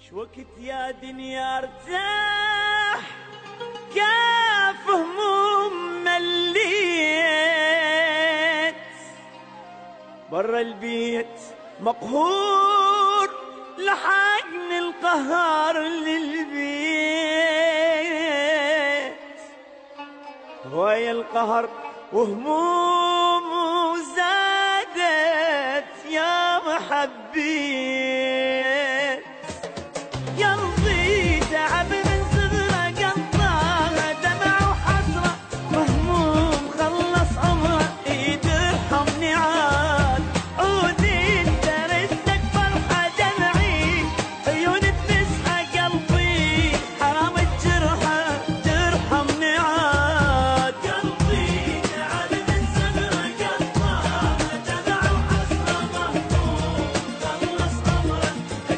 شوقت يا دنيا ارتاح كاف هموم مليت برا البيت مقهور لحقني القهر للبيت هواي القهر وهموم زادت يا محبيت قلبي تعب من صغره قطعه دمع وحسره مهموم خلص عمره ايد ارحمني عاد عودي انت ردك فرحه دمعي عيون تمسحه قلبي حرام الجرحه ترحمني عاد قلبي تعب من صغره قطعه دمع وحسره مهموم خلص عمره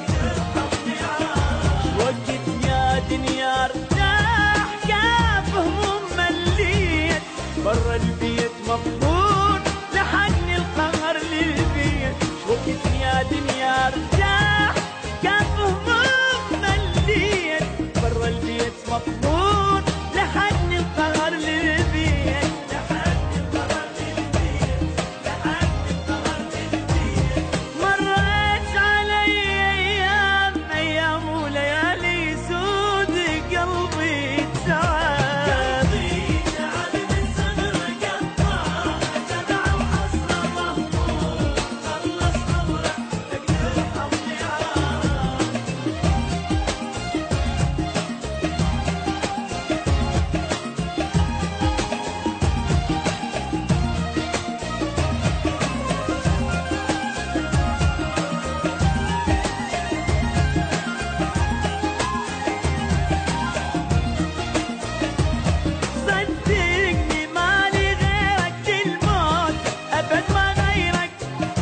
ترحمني عاد وقت يا دنيا ارتاح كاف هموم مليت برا البيت مقهور لحقني القهر للبيت وقت يا دنيا ارتاح كاف هموم مليت برا البيت مقهور لحقني القهر للبيت لحقني القهر للبيت لحقني القهر للبيت مرت علي ايام وليالي سود قلبي تعب قلبي تعب من صغره قطعه دمع وحسره مهموم خلص عمره ترحمني عاد صدقني مالي غيرك الموت ابد ما غيرك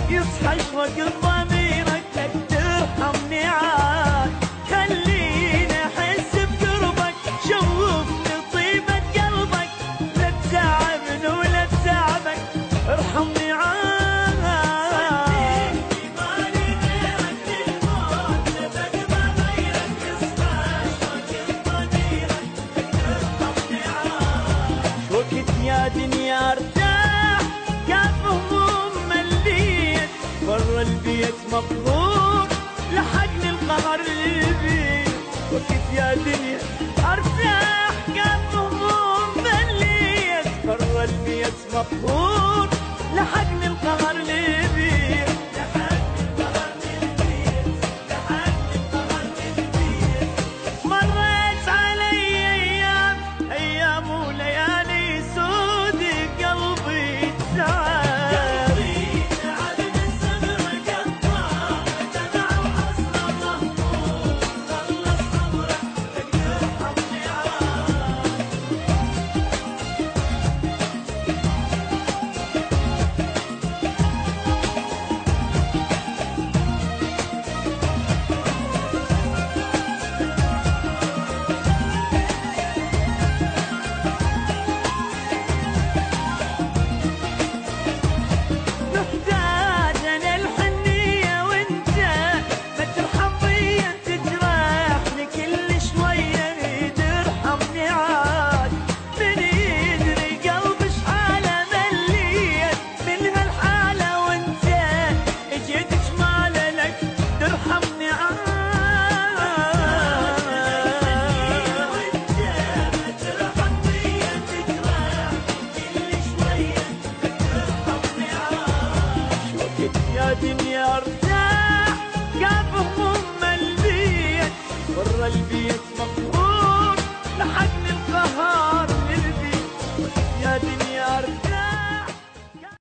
يصحى شوق ضميرك لك ترحمني عاد خليني احس بقربك شوفني طيبة قلبك لا تتعبني ولا تتعبك ارحمني عاد صدقني مالي غيرك الموت ابد ما غيرك يصحى شوق ضميرك ترحمني عاد وقت يا دنيا ارتاح كاف هموم مليت برا البيت مقهور لحقني القهر للبيت وقت يا دنيا ارتاح كاف هموم مليت برا البيت مقهور لحقني القهر للبيت لحقني القهر للبيت لحقني القهر للبيت مرت علي ايام وليالي سود قلبي تعب قلبي تعب من صغره قطعه دمع وحسره مهموم خلص عمره ترحمني عاد محتاج انا الحنيه وانت ما ترحم بيا تجرحني كل شويه اريد ارحمني عاد من يدري قلبي شحاله مليت من هالحاله وانت اجيت جماله لك ترحمني عاد وانت ما ترحم بيا تجرحني كل شويه ترحمني عاد وقت يا دنيا ارتاح كاف هموم البيت برا البيت مقهور